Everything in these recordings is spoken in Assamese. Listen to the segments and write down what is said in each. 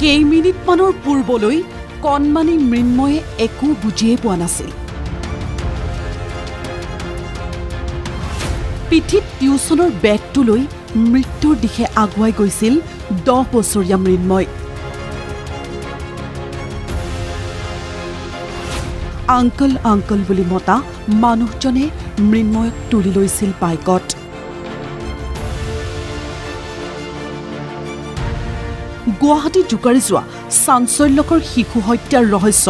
কেইমিনিটমানৰ পূৰ্বলৈ কণমানি মৃন্ময়ে একো বুজিয়ে পোৱা নাছিল। পিঠিত টিউচনৰ বেগটো লৈ মৃত্যুৰ দিশে আগুৱাই গৈছিল 10 বছৰীয়া মৃন্ময়। আংকল আংকল বুলি মতা মানুহজনে মৃন্ময়ক তুলি লৈছিল বাইকত। গুৱাহাটী জোকাৰি যোৱা চাঞ্চল্যকৰ শিশু হত্যাৰ ৰহস্য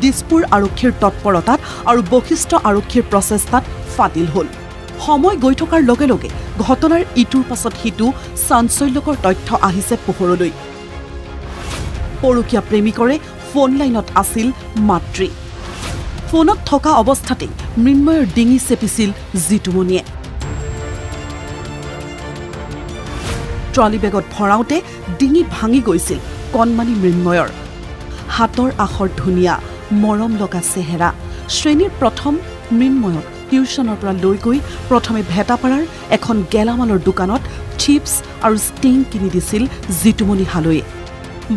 দিছপুৰ আৰক্ষীৰ তৎপৰতাত আৰু বশিষ্ঠ আৰক্ষীৰ প্ৰচেষ্টাত ফাদিল হ'ল। সময় গৈ থকাৰ লগে লগে ঘটনাৰ ইটোৰ পাছত সিটো চাঞ্চল্যকৰ তথ্য আহিছে পোহৰলৈ। পৰকীয়া প্ৰেমিকৰে ফোন লাইনত আছিল মাতৃ। ফোনত থকা অৱস্থাতেই মৃন্ময়ৰ ডিঙি চেপিছিল জিতুমণিয়ে। ট্ৰলি বেগত ভৰাওঁতে ডিঙি ভাঙি গৈছিল কণমানি মৃন্ময়ৰ। হাতৰ আখৰ ধুনীয়া, মৰম লগা চেহেৰা। শ্ৰেণীৰ প্ৰথম মৃন্ময়ক টিউচনৰ পৰা লৈ গৈ প্ৰথমে ভেটাপাৰাৰ এখন গেলামালৰ দোকানত চিপছ আৰু ষ্টিং কিনি দিছিল জিতুমণি হালৈয়ে।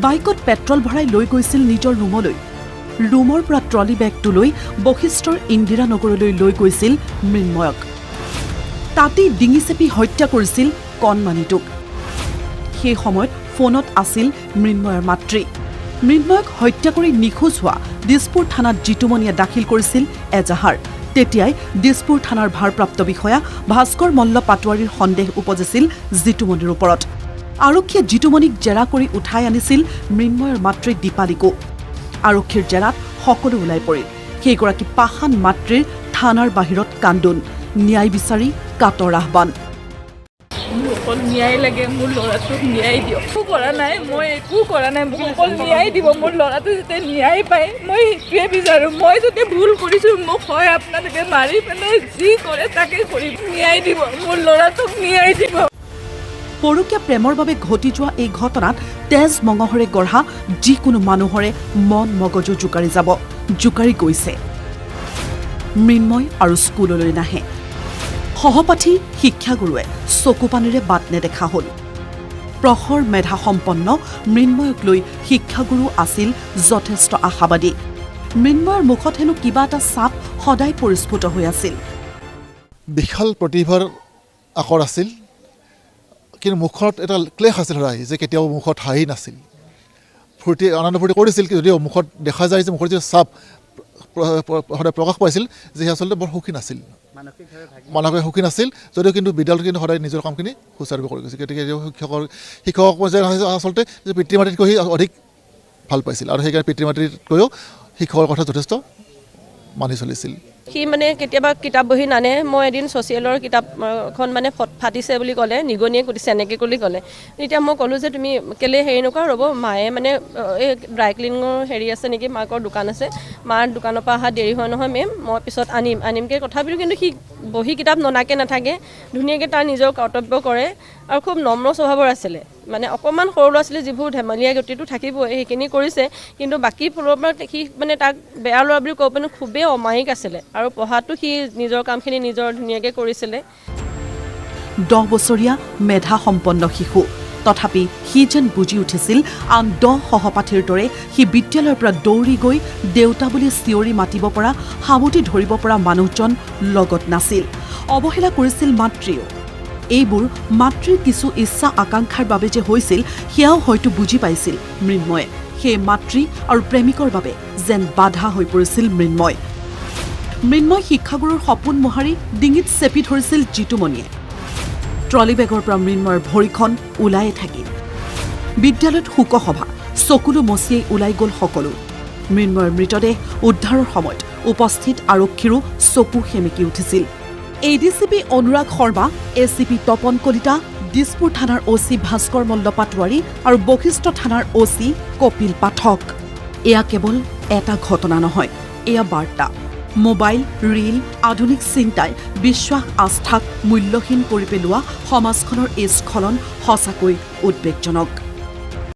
বাইকত পেট্ৰল ভৰাই লৈ গৈছিল নিজৰ ৰুমলৈ। ৰুমৰ পৰা ট্ৰলি বেগটো লৈ বশিষ্ঠৰ ইন্দিৰানগৰলৈ লৈ গৈছিল মৃন্ময়ক। তাতেই ডিঙি চেপি হত্যা কৰিছিল কণমানিটোক। সেই সময়ত ফোনত আছিল মৃন্ময়ৰ মাতৃ। মৃন্ময়ক হত্যা কৰি নিখোজ হোৱা দিছপুৰ থানাত জিতুমণিয়ে দাখিল কৰিছিল এজাহাৰ। তেতিয়াই দিছপুৰ থানাৰ ভাৰপ্ৰাপ্ত বিষয়া ভাস্কৰ মল্ল পাটোৱাৰীৰ সন্দেহ উপজিছিল জিতুমণিৰ ওপৰত। আৰক্ষীয়ে জিতুমণিক জেৰা কৰি উঠাই আনিছিল মৃন্ময়ৰ মাতৃ দীপালীকো। আৰক্ষীৰ জেৰাত সকলো ওলাই পৰিল। সেইগৰাকী পাষাণ মাতৃৰ থানাৰ বাহিৰত কান্দোন, ন্যায় বিচাৰি কাতৰ আহ্বান। অকল ন্যায় লাগে, মোৰ ল'ৰাটোক ন্যায় দিয়ক। একো কৰা নাই, মই একো কৰা নাই, মোক অকল ন্যায় দিব। মোৰ ল'ৰাটো যাতে ন্যায় পায়, মই সেইটোৱে বিচাৰোঁ। মই যদি ভুল কৰিছোঁ, মোক হয় আপোনালোকে মাৰি পেলাই যি কৰে তাকে কৰিম। ন্যায় দিব, মোৰ ল'ৰাটোক ন্যায় দিব। পৰকীয়া প্ৰেমৰ বাবে ঘটি যোৱা এই ঘটনাত তেজ মঙহৰে গঢ়া যিকোনো মানুহৰে মন মগজু জোকাৰি যাব, জোকাৰি গৈছে। মৃন্ময় আৰু স্কুললৈ নাহে। সহপাঠী শিক্ষাগুৰুৱে চকুপানীৰে বাট নেদেখা হ'ল। প্ৰখৰ মেধাসম্পন্ন মৃন্ময়ক লৈ শিক্ষাগুৰু আছিল যথেষ্ট আশাবাদী। মৃন্ময়ৰ মুখত হেনো কিবা এটা চাপ সদায় পৰিস্ফুট হৈ আছিল। বিশাল প্ৰতিভাৰ আকৰ আছিল, কিন্তু মুখত এটা ক্লেশ আছিল সদায়, যে কেতিয়াও মুখত হাঁহি নাছিল। ফূৰ্তি আনন্দ ফূৰ্তি কৰিছিল, যদিও মুখত দেখা যায় যে মুখৰ যি চাপ সদায় প্ৰকাশ পাইছিল, যে আচলতে বৰ সুখী নাছিল, মানসিকভাৱে সুখী নাছিল। যদিও কিন্তু বিদ্যালয়ত কিন্তু সদায় নিজৰ কামখিনি সুচাৰুৰূপে কৰি গৈছিল। গতিকে শিক্ষকক আচলতে পিতৃ মাতৃতকৈ অধিক ভাল পাইছিল, আৰু সেইকাৰণে পিতৃ মাতৃতকৈও শিক্ষকৰ কথা যথেষ্ট মানি চলিছিল। সি মানে কেতিয়াবা কিতাপ বহি নানে। মই এদিন ছ'চিয়েলৰ কিতাপখন মানে ফাটিছে বুলি ক'লে, নিগনিয়ে কুটিছে এনেকৈ বুলি ক'লে। এতিয়া মই ক'লোঁ যে তুমি কেলৈ হেৰি নকৰা, ৰ'ব মায়ে মানে এই ড্ৰাই ক্লিনিঙৰ হেৰি আছে নেকি, মাকৰ দোকান আছে, মাৰ দোকানৰ পৰা অহা দেৰি হয় নহয় মেম, মই পিছত আনিমকৈ তথাপিও কিন্তু সি বহি কিতাপ ননাকৈ নাথাকে, ধুনীয়াকৈ তাৰ নিজৰ কৰ্তব্য কৰে আৰু খুব নম্ৰ স্বভাৱৰ আছিলে। মানে অকণমান সৰু ল'ৰা ছোৱালী যিবোৰ ধেমালীয়া গতিটো থাকিবই, সেইখিনি কৰিছে, কিন্তু বাকী ফালৰ পৰা সি মানে তাক বেয়া ল'ৰা বুলি ক'ব পাৰি, খুবেই অমায়িক আছিলে। আৰু পঢ়াটো সি নিজৰ কামখিনি নিজৰ ধুনীয়াকৈ কৰিছিলে। 10 বছৰীয়া মেধাসম্পন্ন শিশু, তথাপি সি যেন বুজি উঠিছিল আন 10 সহপাঠীৰ দৰে সি বিদ্যালয়ৰ পৰা দৌৰি গৈ দেউতা বুলি চিঞৰি মাতিব পৰা, সাৱটি ধৰিব পৰা মানুহজন লগত নাছিল। অৱহেলা কৰিছিল মাতৃয়েও। এইবোৰ মাতৃৰ কিছু ইচ্ছা আকাংক্ষাৰ বাবে যে হৈছিল, সেয়াও হয়তো বুজি পাইছিল মৃন্ময়ে। সেই মাতৃ আৰু প্ৰেমিকৰ বাবে যেন বাধা হৈ পৰিছিল মৃন্ময়। মৃন্ময় শিক্ষাগুৰুৰ সপোন মোহাৰি ডিঙিত চেপি ধৰিছিল জিতুমণিয়ে। ট্ৰলি বেগৰ পৰা মৃন্ময়ৰ ভৰিখন ওলায়ে থাকিল। বিদ্যালয়ত শোকসভা, চকুলো মচিয়েই ওলাই গ'ল সকলো। মৃন্ময়ৰ মৃতদেহ উদ্ধাৰৰ সময়ত উপস্থিত আৰক্ষীৰো চকু সেমেকি উঠিছিল। এডিচিপি অনুৰাগ শৰ্মা, এচিপি তপন কলিতা, দিছপুৰ থানাৰ OC ভাস্কৰ মল্ল পাটোৱাৰী আৰু বশিষ্ঠ থানাৰ OC কপিল পাঠক। এয়া কেৱল এটা ঘটনা নহয়, এয়া বাৰ্তা। মোবাইল, ৰীল, আধুনিক চিন্তাই বিশ্বাস আস্থাক মূল্যহীন কৰি পেলোৱা সমাজখনৰ এই স্খলন সঁচাকৈ উদ্বেগজনক।